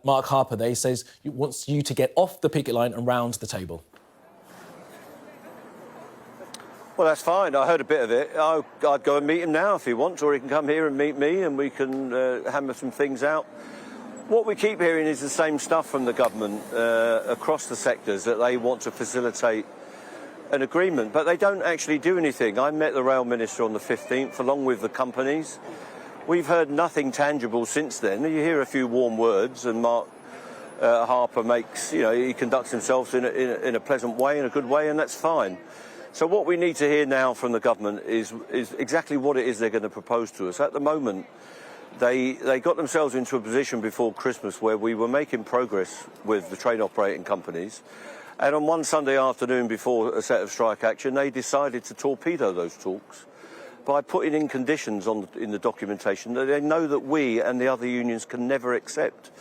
Mark Harper there, he says he wants you to get off the picket line and round the table. Well, that's fine. I heard a bit of it. I'd go and meet him now if he wants, or he can come here and meet me and we can hammer some things out. What we keep hearing is the same stuff from the government across the sectors, that they want to facilitate an agreement, but they don't actually do anything. I met the rail minister on the 15th, along with the companies. We've heard nothing tangible since then. You hear a few warm words, and Mark Harper makes, he conducts himself in a pleasant way, in a good way, and that's fine. So what we need to hear now from the government is exactly what it is they're going to propose to us. At the moment, they got themselves into a position before Christmas where we were making progress with the train operating companies. And on one Sunday afternoon before a set of strike action, they decided to torpedo those talks by putting in conditions in the documentation that they know that we and the other unions can never accept.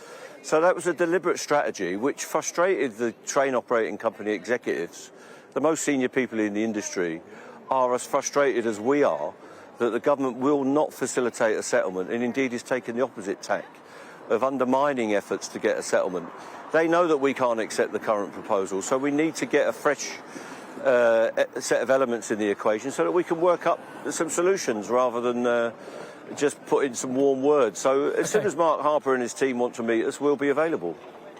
So that was a deliberate strategy which frustrated the train operating company executives. The most senior people in the industry are as frustrated as we are that the government will not facilitate a settlement, and indeed is taking the opposite tack of undermining efforts to get a settlement. They know that we can't accept the current proposal, so we need to get a fresh set of elements in the equation so that we can work up some solutions rather than just put in some warm words. So as soon as Mark Harper and his team want to meet us, we'll be available.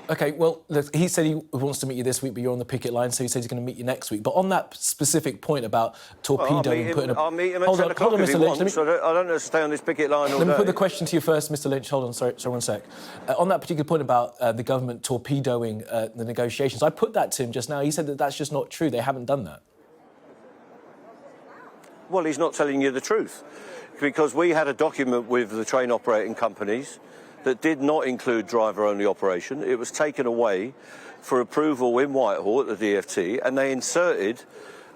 OK, well, he said he wants to meet you this week, but you're on the picket line, so he says he's going to meet you next week. But on that specific point about torpedoing... I'll meet him at 10 o'clock if he wants. I don't know to stay on this picket line all day. Let me put the question to you first, Mr Lynch. Hold on, sorry 1 sec. On that particular point about the government torpedoing the negotiations, I put that to him just now. He said that that's just not true. They haven't done that. Well, he's not telling you the truth, because we had a document with the train operating companies that did not include driver-only operation. It was taken away for approval in Whitehall at the DFT, and they inserted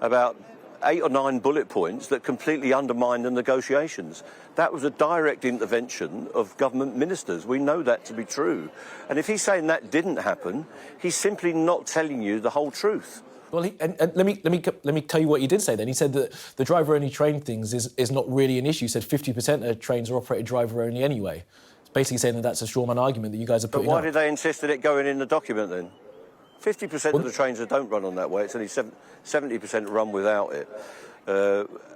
about 8 or 9 bullet points that completely undermined the negotiations. That was a direct intervention of government ministers. We know that to be true. And if he's saying that didn't happen, he's simply not telling you the whole truth. Well, let me tell you what he did say then. He said that the driver-only train things is not really an issue. He said 50% of trains are operated driver-only anyway. Basically saying that that's a strawman argument that you guys are putting up. But why did they insist that it going in the document then? 50% of the trains that don't run on that way, it's only 70% run without it.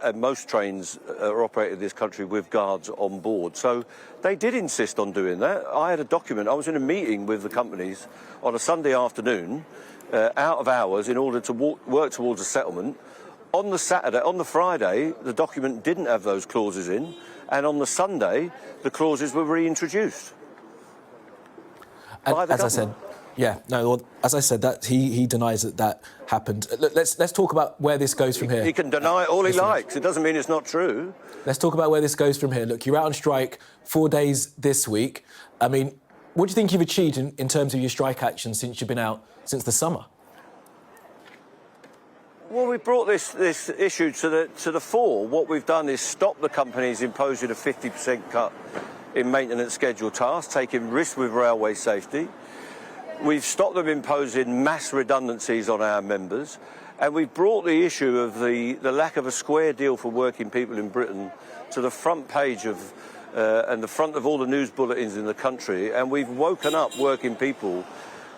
And most trains are operated in this country with guards on board. So they did insist on doing that. I had a document. I was in a meeting with the companies on a Sunday afternoon, out of hours, in order to work towards a settlement. On the Friday, the document didn't have those clauses in. And on the Sunday, the clauses were reintroduced. And as I said, as I said, that he denies that happened. Let's talk about where this goes from here. He can deny it all he likes. It doesn't mean it's not true. Let's talk about where this goes from here. Look, you're out on strike 4 days this week. I mean, what do you think you've achieved in terms of your strike action since you've been out since the summer? Well, we brought this issue to the fore. What we've done is stop the companies imposing a 50% cut in maintenance schedule tasks, taking risks with railway safety. We've stopped them imposing mass redundancies on our members, and we've brought the issue of the lack of a square deal for working people in Britain to the front page of and the front of all the news bulletins in the country, and we've woken up working people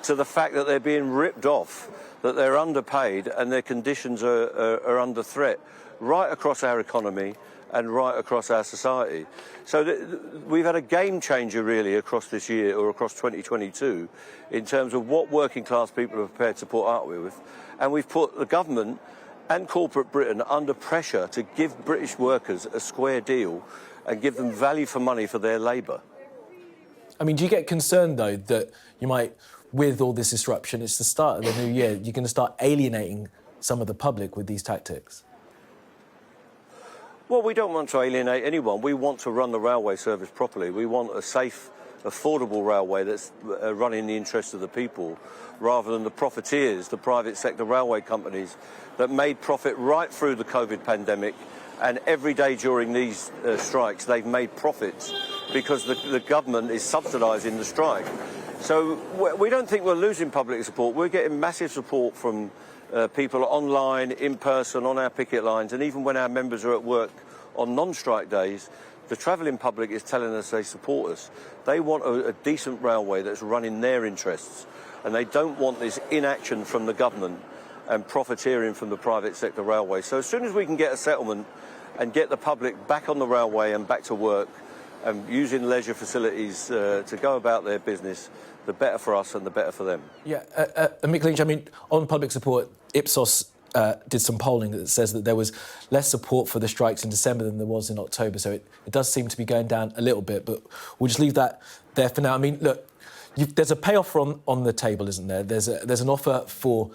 to the fact that they're being ripped off, that they're underpaid and their conditions are under threat right across our economy and right across our society. So we've had a game changer really across this year, or across 2022, in terms of what working class people are prepared to put up with. And we've put the government and corporate Britain under pressure to give British workers a square deal and give them value for money for their labour. I mean, do you get concerned, though, that you might, with all this disruption, it's the start of the new year, you're going to start alienating some of the public with these tactics? Well, we don't want to alienate anyone. We want to run the railway service properly. We want a safe, affordable railway that's run in the interest of the people, rather than the profiteers, the private sector railway companies that made profit right through the COVID pandemic, and every day during these strikes they've made profits because the government is subsidising the strike. So we don't think we're losing public support. We're getting massive support from people online, in person, on our picket lines, and even when our members are at work on non-strike days, The travelling public is telling us they support us. They want a decent railway that's run in their interests, and they don't want this inaction from the government and profiteering from the private sector railway. So as soon as we can get a settlement and get the public back on the railway and back to work and using leisure facilities to go about their business, the better for us and the better for them. Yeah, Mick Lynch, I mean, on public support, Ipsos did some polling that says that there was less support for the strikes in December than there was in October, so it does seem to be going down a little bit, but we'll just leave that there for now. I mean, look, there's a payoff on the table, isn't there? There's an offer for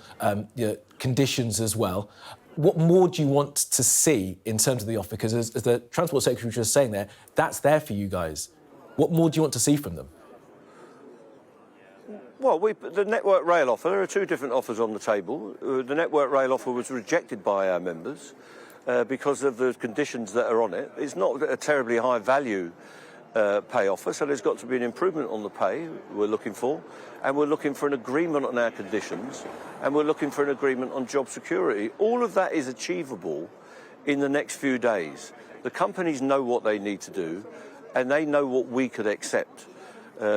conditions as well. What more do you want to see in terms of the offer? Because as the Transport Secretary was just saying there, that's there for you guys. What more do you want to see from them? Well, the Network Rail offer, there are two different offers on the table. The Network Rail offer was rejected by our members because of the conditions that are on it. It's not a terribly high value pay offer, so there's got to be an improvement on the pay we're looking for, and we're looking for an agreement on our conditions, and we're looking for an agreement on job security. All of that is achievable in the next few days. The companies know what they need to do, and they know what we could accept.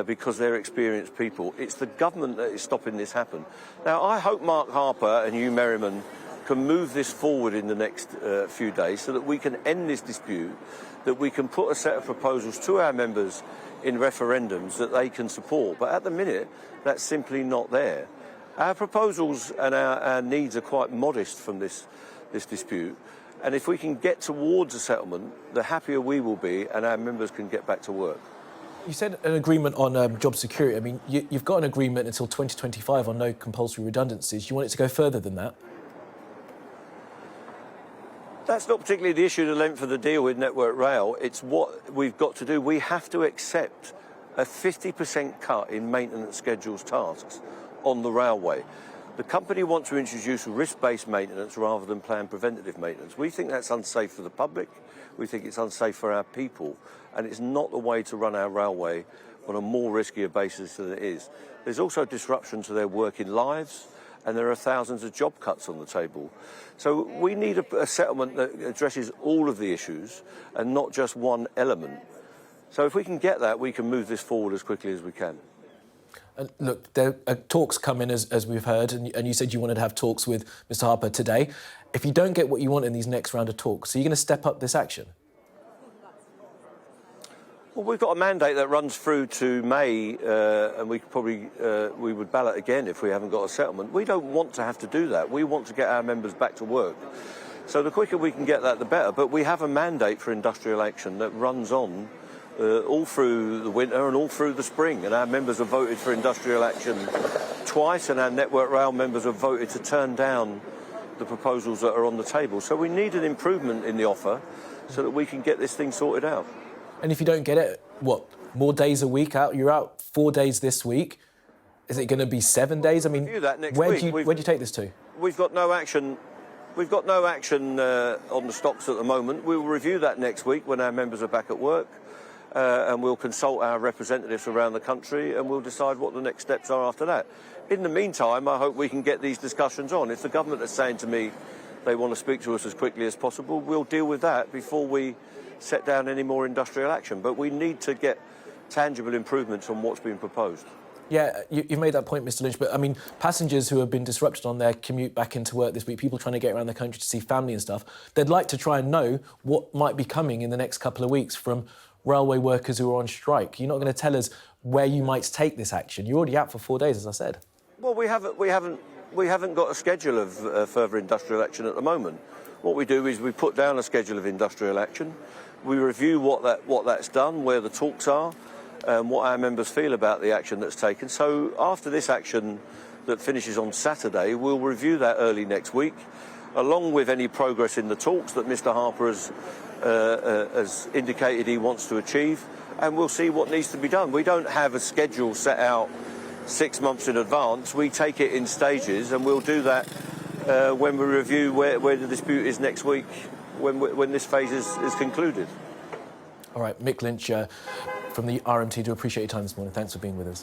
Because they're experienced people. It's the government that is stopping this happen. Now, I hope Mark Harper and Hugh Merriman can move this forward in the next few days so that we can end this dispute, that we can put a set of proposals to our members in referendums that they can support. But at the minute, that's simply not there. Our proposals and our needs are quite modest from this dispute. And if we can get towards a settlement, the happier we will be and our members can get back to work. You said an agreement on job security. I mean, you've got an agreement until 2025 on no compulsory redundancies. You want it to go further than that? That's not particularly the issue, the length of the deal with Network Rail. It's what we've got to do. We have to accept a 50% cut in maintenance schedules tasks on the railway. The company wants to introduce risk-based maintenance rather than planned preventative maintenance. We think that's unsafe for the public. We think it's unsafe for our people. And it's not the way to run our railway on a more riskier basis than it is. There's also disruption to their working lives, and there are thousands of job cuts on the table. So we need a settlement that addresses all of the issues and not just one element. So if we can get that, we can move this forward as quickly as we can. And look, there are talks coming, as we've heard, and you said you wanted to have talks with Mr Harper today. If you don't get what you want in these next round of talks, are you going to step up this action? Well, we've got a mandate that runs through to May, and we would ballot again if we haven't got a settlement. We don't want to have to do that. We want to get our members back to work. So the quicker we can get that, the better. But we have a mandate for industrial action that runs on all through the winter and all through the spring. And our members have voted for industrial action twice, and our Network Rail members have voted to turn down the proposals that are on the table. So we need an improvement in the offer so that we can get this thing sorted out. And if you don't get it, what, more days a week out? You're out 4 days this week. Is it going to be 7 days? I mean, where do you take this to? We've got no action. We've got no action on the stocks at the moment. We'll review that next week when our members are back at work, and we'll consult our representatives around the country, and we'll decide what the next steps are after that. In the meantime, I hope we can get these discussions on. If the government is saying to me they want to speak to us as quickly as possible, we'll deal with that before we set down any more industrial action. But we need to get tangible improvements on what's being proposed. Yeah, you've made that point, Mr Lynch, but I mean, passengers who have been disrupted on their commute back into work this week, people trying to get around the country to see family and stuff, they'd like to try and know what might be coming in the next couple of weeks from railway workers who are on strike. You're not going to tell us where you might take this action. You're already out for 4 days, as I said. Well, we haven't got a schedule of further industrial action at the moment. What we do is we put down a schedule of industrial action. We review what that's done, where the talks are, and what our members feel about the action that's taken. So after this action that finishes on Saturday, we'll review that early next week, along with any progress in the talks that Mr Harper has indicated he wants to achieve, and we'll see what needs to be done. We don't have a schedule set out 6 months in advance. We take it in stages, and we'll do that when we review where the dispute is next week, when this phase is concluded. All right, Mick Lynch from the RMT, do appreciate your time this morning. Thanks for being with us.